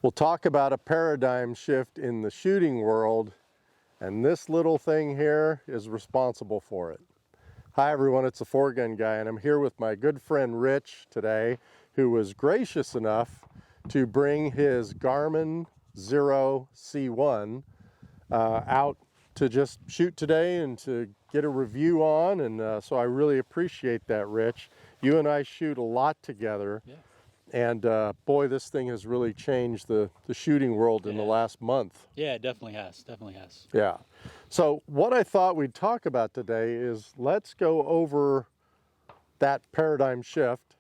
We'll talk about a paradigm shift in the shooting world, and this little thing here is responsible for it. Hi everyone, it's the 4Gun Guy, and I'm here with my good friend Rich today, who was gracious enough to bring his Garmin Xero C1 out to just shoot today and to get a review on, and so I really appreciate that, Rich. You and I shoot a lot together. Yeah. And boy, this thing has really changed the shooting world in the last month. Yeah, it definitely has. Definitely has. Yeah. So what I thought we'd talk about today is let's go over that paradigm shift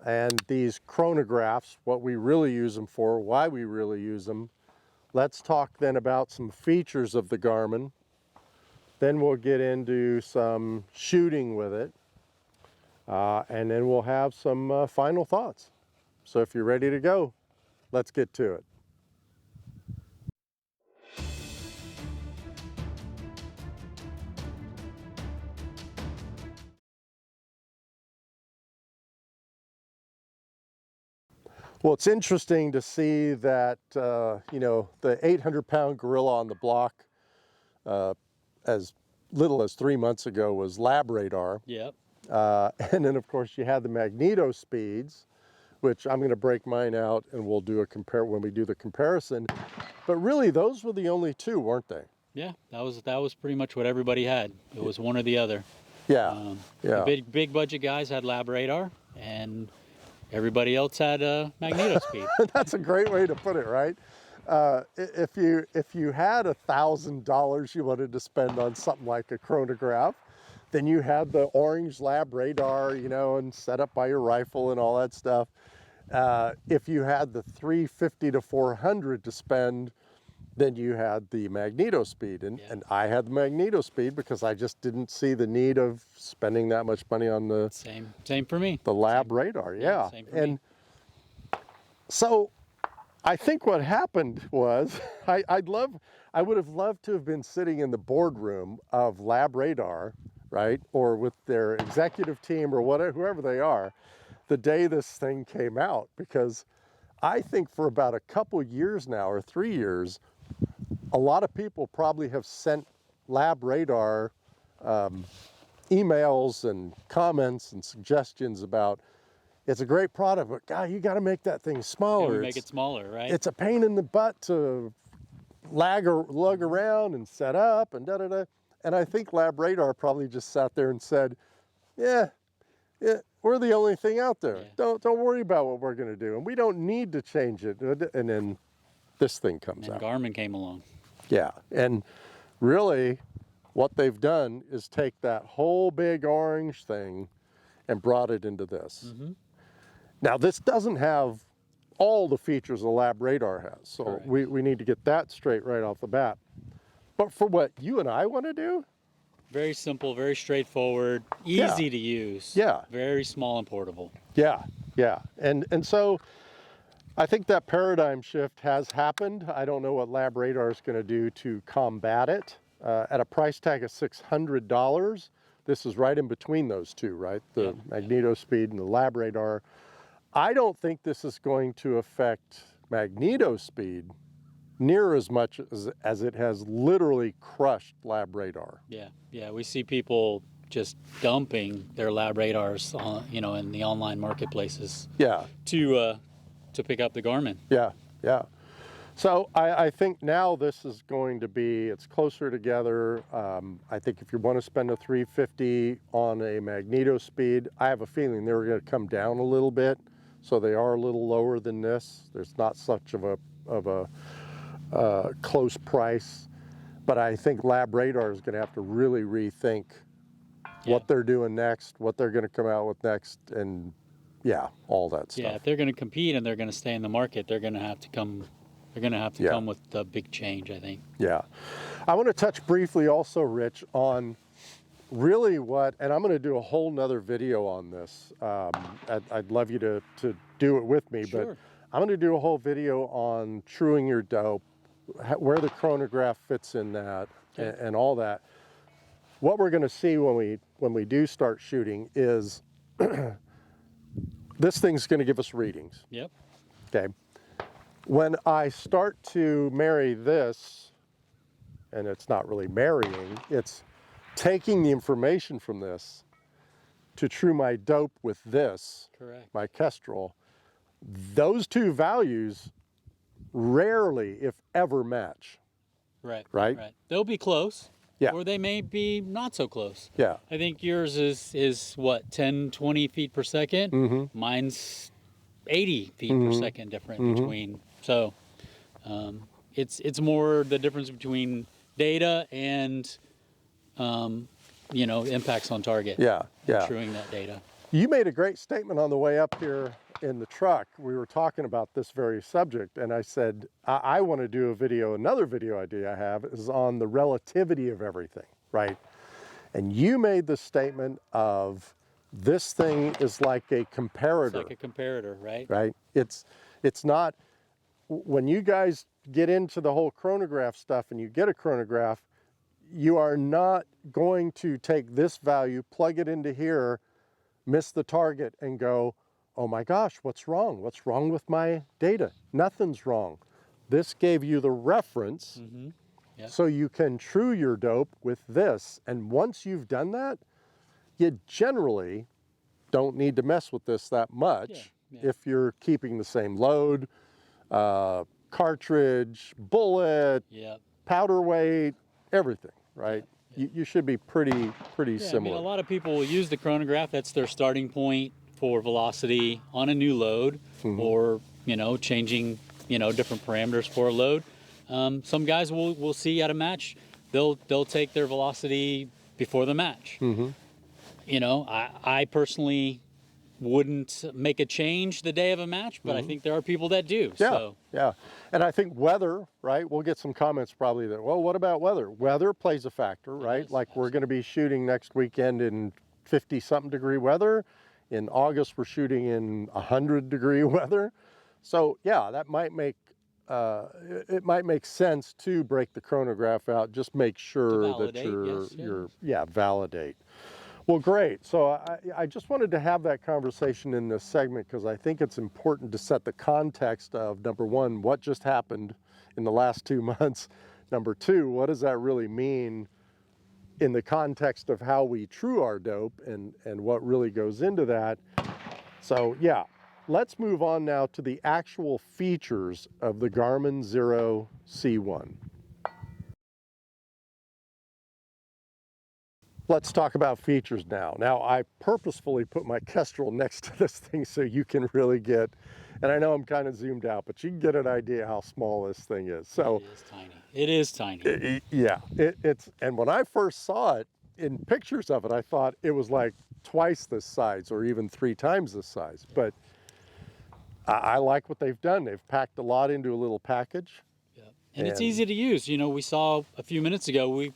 and these chronographs, what we really use them for, why we really use them. Let's talk then about some features of the Garmin. Then we'll get into some shooting with it. And then we'll have some final thoughts. So if you're ready to go, let's get to it. Well, it's interesting to see that, you know, the 800-pound gorilla on the block, as little as 3 months ago, was lab radar. Yep. And then, of course, you had the MagneetoSpeeds, which I'm going to break mine out and we'll do a when we do the comparison. But really, those were the only two, weren't they? Yeah, that was pretty much what everybody had. It was one or the other. Yeah. Yeah. The big budget guys had lab radar, and everybody else had MagneetoSpeed. That's a great way to put it, right? If you had $1,000 you wanted to spend on something like a chronograph, then you had the orange lab radar, you know, and set up by your rifle and all that stuff. If you had the $350 to $400 to spend, then you had the MagneetoSpeed. And I had the MagneetoSpeed because I just didn't see the need of spending that much money on the same for me. The lab radar, yeah. Same for me. So I think what happened was I would have loved to have been sitting in the boardroom of lab radar, right, or with their executive team or whatever, whoever they are, the day this thing came out, because I think for about a couple years now, or 3 years, a lot of people probably have sent lab radar emails and comments and suggestions about, it's a great product, but God, you got to make that thing smaller. Yeah, make it smaller, right? It's a pain in the butt to lug around and set up and da-da-da. And I think lab radar probably just sat there and said, yeah, we're the only thing out there. Yeah. Don't worry about what we're going to do. And we don't need to change it. And then this thing comes out. Garmin came along. Yeah. And really what they've done is take that whole big orange thing and brought it into this. Mm-hmm. Now, this doesn't have all the features a lab radar has. So we need to get that straight right off the bat. But for what you and I want to do? Very simple, very straightforward, easy to use. Yeah. Very small and portable. Yeah, yeah. And so I think that paradigm shift has happened. I don't know what lab radar is going to do to combat it. At a price tag of $600, this is right in between those two, right? The MagneetoSpeed and the lab radar. I don't think this is going to affect MagneetoSpeed near as much as it has literally crushed lab radar. Yeah, we see people just dumping their lab radars on, you know, in the online marketplaces. Yeah. To pick up the Garmin. Yeah, yeah. So I think now this is going to be, it's closer together. I think if you want to spend a $350 on a MagneetoSpeed, I have a feeling they're going to come down a little bit. So they are a little lower than this. There's not such of a close price, but I think lab radar is going to have to really rethink what they're doing next, what they're going to come out with next, and all that stuff. Yeah, if they're going to compete and they're going to stay in the market, they're going to have to come. They're going to have to come with a big change, I think. Yeah, I want to touch briefly also, Rich, on really and I'm going to do a whole nother video on this. I'd love you to do it with me, sure. But I'm going to do a whole video on truing your dope, where the chronograph fits in that, and all that. What we're going to see when we do start shooting is this thing's going to give us readings. Yep. Okay. When I start to marry this, and it's not really marrying, it's taking the information from this to true my dope with this, Correct. my Kestrel, those two values rarely, if ever, match. Right. Right? They'll be close. Yeah. Or they may be not so close. Yeah. I think yours is what, 10, 20 feet per 2nd? Mm-hmm. Mine's 80 feet per second different between. So it's more the difference between data and impacts on target. Yeah, yeah. Truing that data. You made a great statement on the way up here in the truck. We were talking about this very subject, and I said, I want to do a video. Another video idea I have is on the relativity of everything, right? And you made the statement of this thing is like a comparator. It's like a comparator, right? Right? It's not, when you guys get into the whole chronograph stuff and you get a chronograph, you are not going to take this value, plug it into here, miss the target and go, oh my gosh, what's wrong? What's wrong with my data? Nothing's wrong. This gave you the reference so you can true your dope with this. And once you've done that, you generally don't need to mess with this that much if you're keeping the same load, cartridge, bullet, powder weight, everything, right? You should be pretty similar. I mean, a lot of people will use the chronograph. That's their starting point for velocity on a new load, or changing different parameters for a load. Some guys will see at a match, they'll take their velocity before the match. I personally wouldn't make a change the day of a match, but I think there are people that do. Yeah. And I think weather, right? We'll get some comments probably that, well, what about weather? Weather plays a factor, right? Yes, like we're going to be shooting next weekend in 50-something degree weather. In August, we're shooting in 100-degree weather. So yeah, that might make, it might make sense to break the chronograph out. Just make sure that you're validate. Well, great. So I just wanted to have that conversation in this segment because I think it's important to set the context of, number one, what just happened in the last 2 months. Number two, what does that really mean in the context of how we true our dope and what really goes into that. So yeah, let's move on now to the actual features of the Garmin Xero C1. Let's talk about features now. Now, I purposefully put my Kestrel next to this thing so you can really get, and I know I'm kind of zoomed out, but you can get an idea how small this thing is. So it is tiny. It is tiny. It's, and when I first saw it in pictures of it, I thought it was like twice this size or even 3 times this size. But I like what they've done. They've packed a lot into a little package. Yeah. And it's easy to use. We saw a few minutes ago, we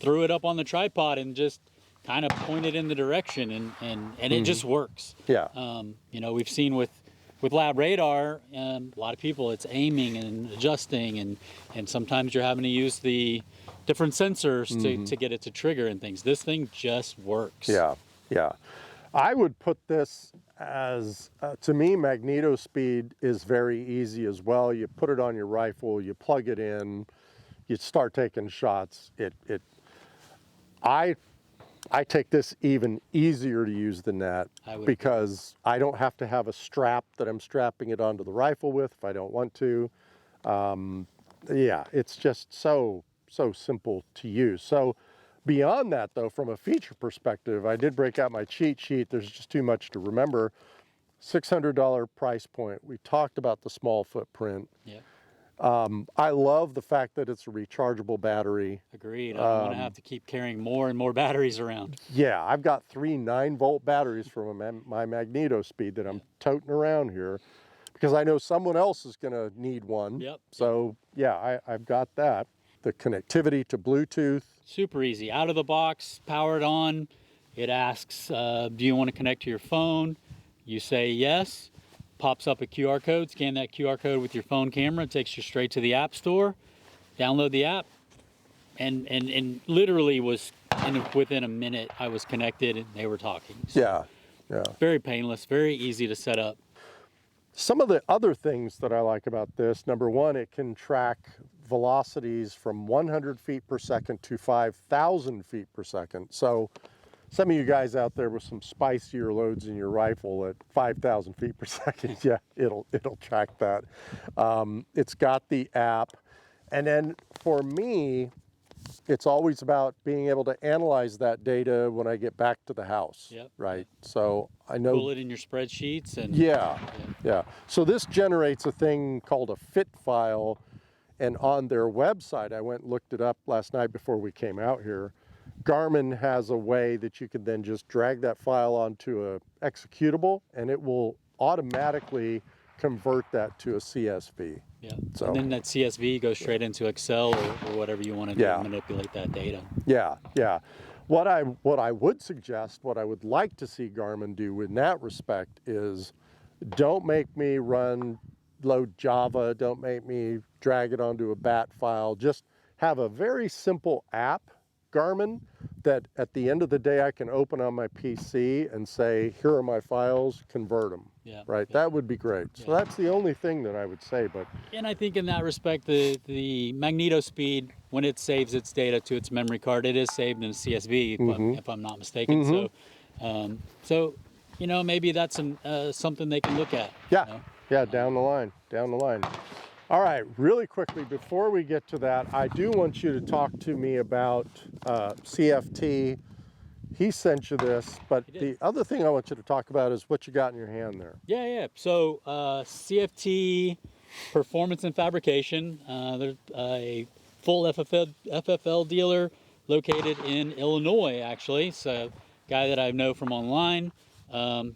threw it up on the tripod and just kind of pointed in the direction and it just works. Yeah. We've seen with lab radar, a lot of people, it's aiming and adjusting and sometimes you're having to use the different sensors to get it to trigger and things. This thing just works. Yeah. I would put this as, to me, MagneetoSpeed is very easy as well. You put it on your rifle, you plug it in, you start taking shots. I take this even easier to use than that because I don't have to have a strap that I'm strapping it onto the rifle with if I don't want to. It's just so simple to use. So beyond that, though, from a feature perspective, I did break out my cheat sheet. There's just too much to remember. $600 price point. We talked about the small footprint. Yeah. I love the fact that it's a rechargeable battery. Agreed. I don't want to have to keep carrying more and more batteries around. Yeah, I've got 3 9-volt batteries from my MagneetoSpeed that I'm toting around here because I know someone else is going to need one. Yep. So yeah, I've got that. The connectivity to Bluetooth. Super easy. Out of the box, powered on. It asks, do you want to connect to your phone? You say yes. Pops up a QR code, scan that QR code with your phone camera, takes you straight to the App Store, download the app, and literally within a minute I was connected and they were talking. So Yeah. very painless, very easy to set up. Some of the other things that I like about this, number one, it can track velocities from 100 feet per second to 5,000 feet per second. So some of you guys out there with some spicier loads in your rifle at 5,000 feet per second, yeah, it'll track that. It's got the app. And then for me, it's always about being able to analyze that data when I get back to the house, Yep. right? So I know. Pull it in your spreadsheets and Yeah. So this generates a thing called a fit file, and on their website, I went and looked it up last night before we came out here. Garmin has a way that you can then just drag that file onto a executable, and it will automatically convert that to a CSV. Yeah. So, and then that CSV goes straight into Excel or whatever you want to do to manipulate that data. Yeah. What I would suggest, what I would like to see Garmin do in that respect is, don't make me load Java, don't make me drag it onto a BAT file. Just have a very simple app, Garmin, that at the end of the day I can open on my PC and say, here are my files, convert them. Yeah. Right? That would be great. So that's the only thing that I would say. But and I think in that respect, the MagneetoSpeed, when it saves its data to its memory card, it is saved in a CSV, if I'm not mistaken. So, maybe that's something they can look at. Yeah, down the line. All right, really quickly, before we get to that, I do want you to talk to me about CFT. He sent you this, but the other thing I want you to talk about is what you got in your hand there. Yeah. So CFT Performance and Fabrication, they're a full FFL dealer located in Illinois, actually. It's a guy that I know from online.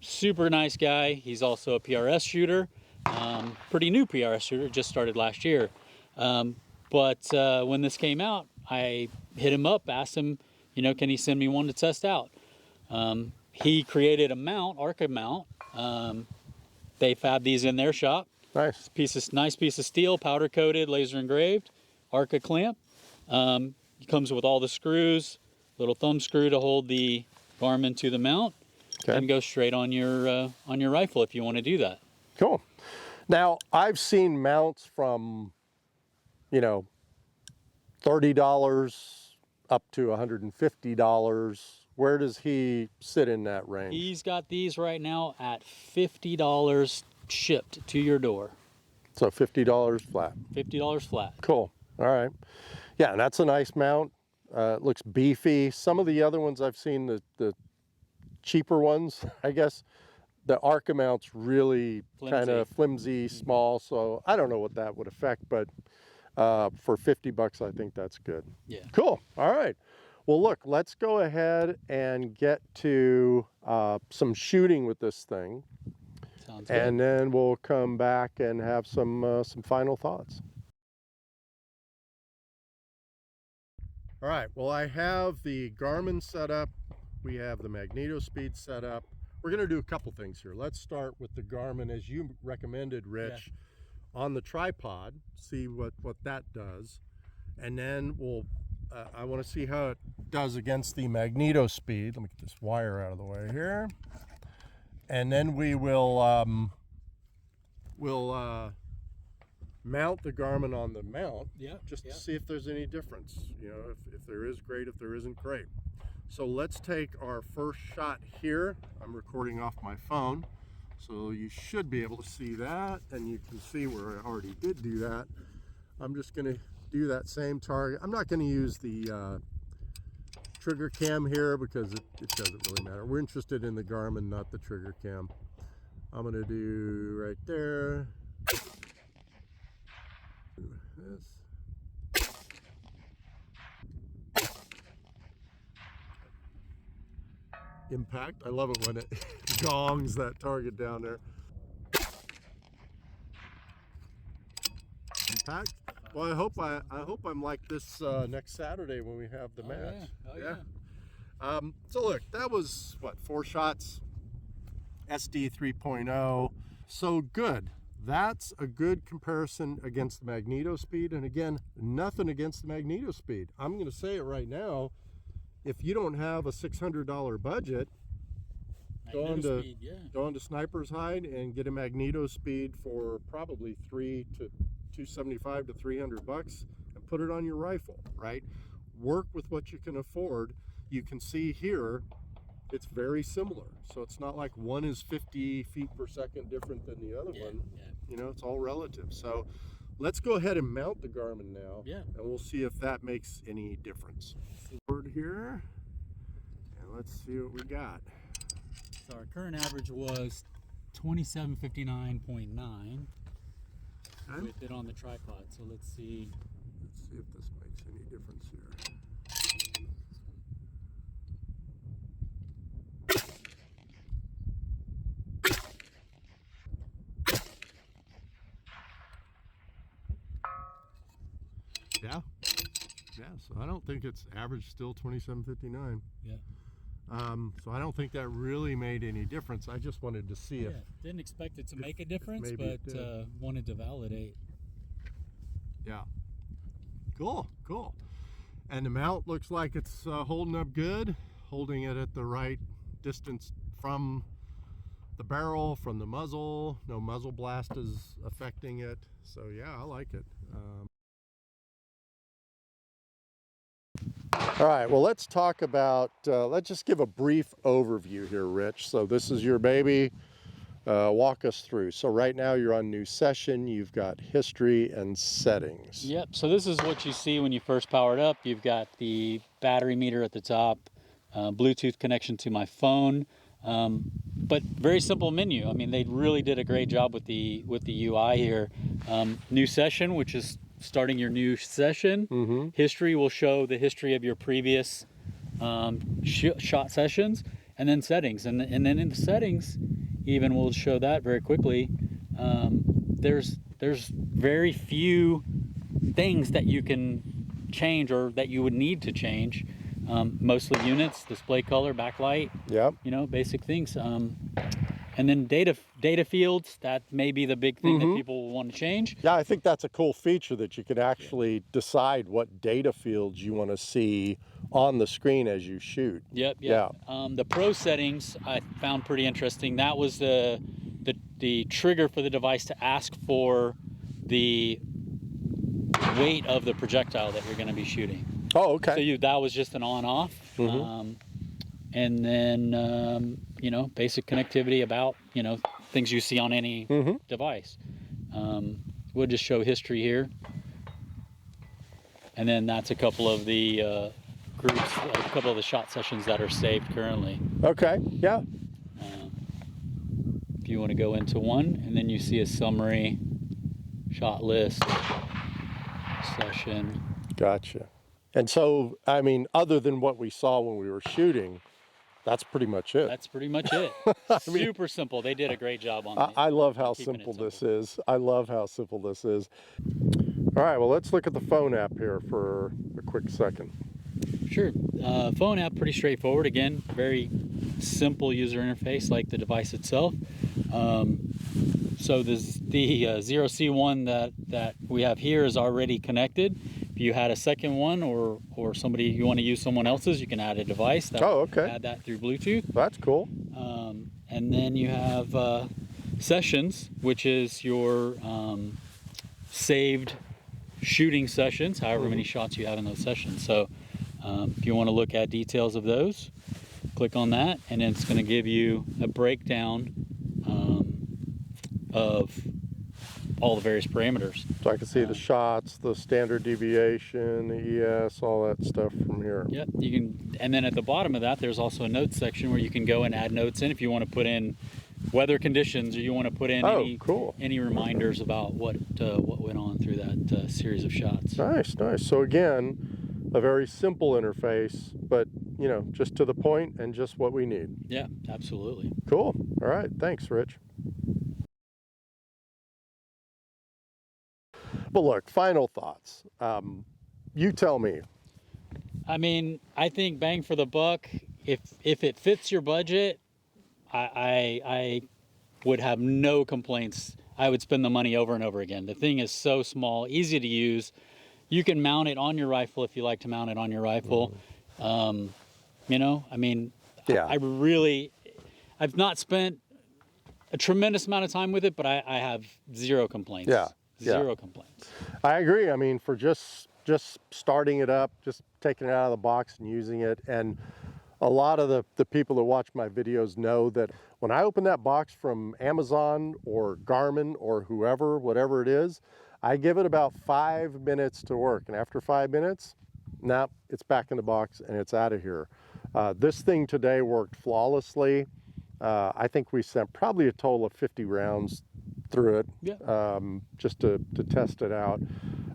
Super nice guy. He's also a PRS shooter. Pretty new PRS shooter, just started last year. But when this came out, I hit him up, asked him, can he send me one to test out? He created a mount, Arca mount. They fab these in their shop. Nice piece of steel, powder coated, laser engraved, Arca clamp. It comes with all the screws, little thumb screw to hold the Garmin to the mount, and go straight on your rifle if you want to do that. Cool. Now, I've seen mounts from, $30 up to $150. Where does he sit in that range? He's got these right now at $50 shipped to your door. So $50 flat. $50 flat. Cool. All right. Yeah, and that's a nice mount. It looks beefy. Some of the other ones I've seen, the cheaper ones, I guess, the Arca mount's really kind of flimsy, small. So I don't know what that would affect, but for $50, I think that's good. Yeah. Cool. All right. Well, look, let's go ahead and get to some shooting with this thing. Sounds good. And then we'll come back and have some final thoughts. All right. Well, I have the Garmin set up. We have the MagneetoSpeed set up. We're going to do a couple things here. Let's start with the Garmin, as you recommended, Rich, on the tripod, see what that does. And then I want to see how it does against the MagneetoSpeed. Let me get this wire out of the way here. And then we will mount the Garmin on the mount, just to see if there's any difference. If there is, great. If there isn't, great. So let's take our first shot here. I'm recording off my phone, so you should be able to see that, and you can see where I already did do that. I'm just going to do that same target. I'm not going to use the trigger cam here because it doesn't really matter. We're interested in the Garmin, not the trigger cam. I'm going to do right there. This. Impact. I love it when it gongs that target down there. Impact. Well, I hope I'm like this next Saturday when we have the match. Yeah. So look, that was what, 4 shots, SD 3.0. So good. That's a good comparison against the MagneetoSpeed. And again, nothing against the MagneetoSpeed. I'm going to say it right now. If you don't have a $600 budget, MagneetoSpeed, yeah. go on to Sniper's Hide and get a MagneetoSpeed for probably 275 to 300 bucks and put it on your rifle, right? Work with what you can afford. You can see here it's very similar, so it's not like one is 50 feet per second different than the other one. Yeah. You know, it's all relative. So let's go ahead and mount the Garmin now, Yeah. and we'll see if that makes any difference. Forward here, and let's see what we got. So our current average was 2759.9 with it on the tripod. So let's see if this makes any difference here. Yeah, so I don't think it's average still 2759. Yeah. So I don't think that really made any difference. I just wanted to see if Didn't expect it to make a difference, maybe but wanted to validate. Yeah. Cool. And the mount looks like it's holding up good, holding it at the right distance from the barrel, from the muzzle. No muzzle blast is affecting it. So yeah, I like it. All right, well, let's talk about, let's just give a brief overview here, Rich. So this is your baby. Walk us through. So right now you're on new session. You've got history and settings. Yep, so this is what you see when you first power it up. You've got the battery meter at the top, Bluetooth connection to my phone, but very simple menu. I mean, they really did a great job with the UI here. New session, which is starting your new session. Mm-hmm. History will show the history of your previous shot sessions, and then settings. And then in the settings, even we'll show that very quickly. There's very few things that you can change or that you would need to change. Mostly units, display color, backlight. Yep. You know, basic things. And then data fields, that may be the big thing that people will want to change. Yeah, I think that's a cool feature that you could actually decide what data fields you want to see on the screen as you shoot. Yep. Yeah. The pro settings I found pretty interesting. That was the trigger for the device to ask for the weight of the projectile that you're going to be shooting. Oh, okay. So that was just an on-off. And then, you know, basic connectivity about, you know, things you see on any device. We'll just show history here. And then that's a couple of the groups, a couple of the shot sessions that are saved currently. Okay, yeah. If you want to go into one, and then you see a summary shot list session. Gotcha. And so, I mean, other than what we saw when we were shooting, that's pretty much it. That's pretty much it. Super simple. They did a great job on it. I love how simple this is. I love how simple this is. All right, well, let's look at the phone app here for a quick second. Sure. Phone app, pretty straightforward. Again, very simple user interface like the device itself. So the Xero C1 that we have here is already connected. If you had a second one or somebody, you want to use someone else's, you can add a device. Add that through Bluetooth. That's cool. And then you have sessions, which is your saved shooting sessions, however many shots you have in those sessions. So if you want to look at details of those, click on that, and it's going to give you a breakdown of all the various parameters. So I can see the shots, the standard deviation, the ES, all that stuff from here. Yep, you can. And then at the bottom of that, there's also a notes section where you can go and add notes in if you want to put in weather conditions, or you want to put in any reminders about what went on through that series of shots. Nice. So again, a very simple interface, but you know, just to the point and just what we need. Yeah, absolutely. Cool. All right. Thanks, Rich. But look, final thoughts. You tell me. I mean, I think bang for the buck. If it fits your budget, I would have no complaints. I would spend the money over and over again. The thing is so small, easy to use. You can mount it on your rifle if you like to mount it on your rifle. You know, I mean, yeah. I've not spent a tremendous amount of time with it, but I have zero complaints. Yeah. Zero complaints. I agree. I mean, for just starting it up, just taking it out of the box and using it. And a lot of the people that watch my videos know that when I open that box from Amazon or Garmin or whoever, whatever it is, I give it about 5 minutes to work. And after 5 minutes, now it's back in the box and it's out of here. This thing today worked flawlessly. I think we sent probably a total of 50 rounds through it, Yeah. just to test it out.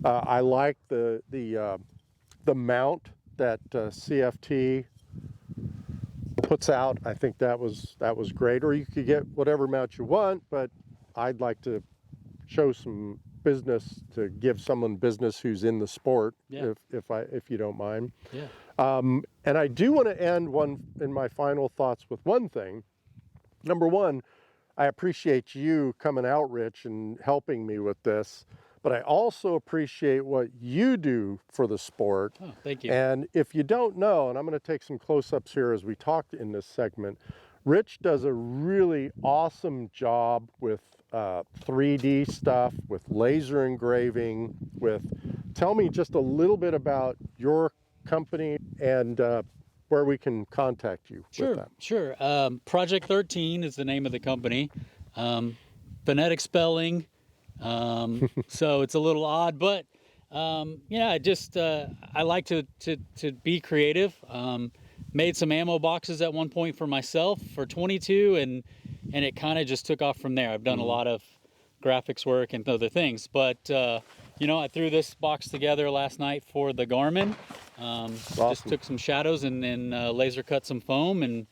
I like the mount that CFT puts out. I think that was great. Or you could get whatever mount you want, but I'd like to show some business, to give someone business who's in the sport, Yeah. if you don't mind. Yeah. And I do want to end in my final thoughts with one thing. Number one, I appreciate you coming out, Rich, and helping me with this, but I also appreciate what you do for the sport. Oh, thank you. And if you don't know, and I'm going to take some close-ups here as we talk in this segment, Rich does a really awesome job with 3D stuff, with laser engraving, tell me just a little bit about your company and where we can contact you with that. Sure. Project 13 is the name of the company. Phonetic spelling, so it's a little odd, but yeah, just I like to be creative. Made some ammo boxes at one point for myself for 22, and it kind of just took off from there. I've done a lot of graphics work and other things, but you know, I threw this box together last night for the Garmin. Awesome. Just took some shadows and then laser cut some foam and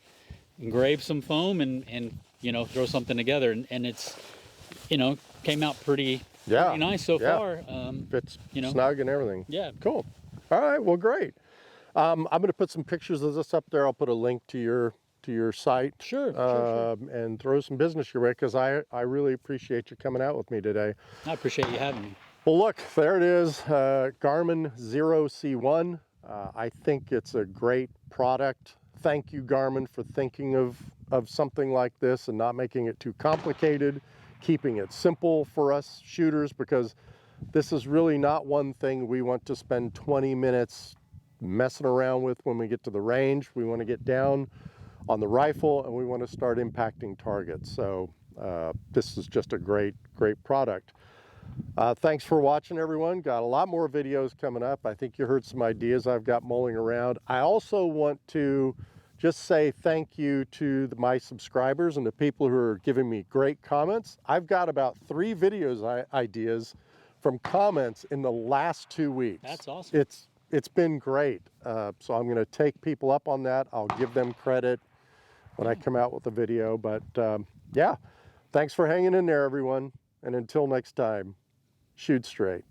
engraved some foam and you know, throw something together, and it's, you know, came out pretty nice so far. Fits, you know, snug and everything. Yeah. Cool. All right. Well, great. I'm going to put some pictures of this up there. I'll put a link to your site. Sure. And throw some business your way, because I really appreciate you coming out with me today. I appreciate you having me. Well, look, there it is, Garmin Xero C1. I think it's a great product. Thank you, Garmin, for thinking of something like this and not making it too complicated, keeping it simple for us shooters, because this is really not one thing we want to spend 20 minutes messing around with when we get to the range. We want to get down on the rifle and we want to start impacting targets. So this is just a great product. Thanks for watching, everyone. Got a lot more videos coming up. I think you heard some ideas I've got mulling around. I also want to just say thank you to my subscribers and the people who are giving me great comments. I've got about 3 videos ideas from comments in the last 2 weeks. That's awesome. It's been great. So I'm going to take people up on that. I'll give them credit when I come out with a video. But yeah, thanks for hanging in there, everyone. And until next time, shoot straight.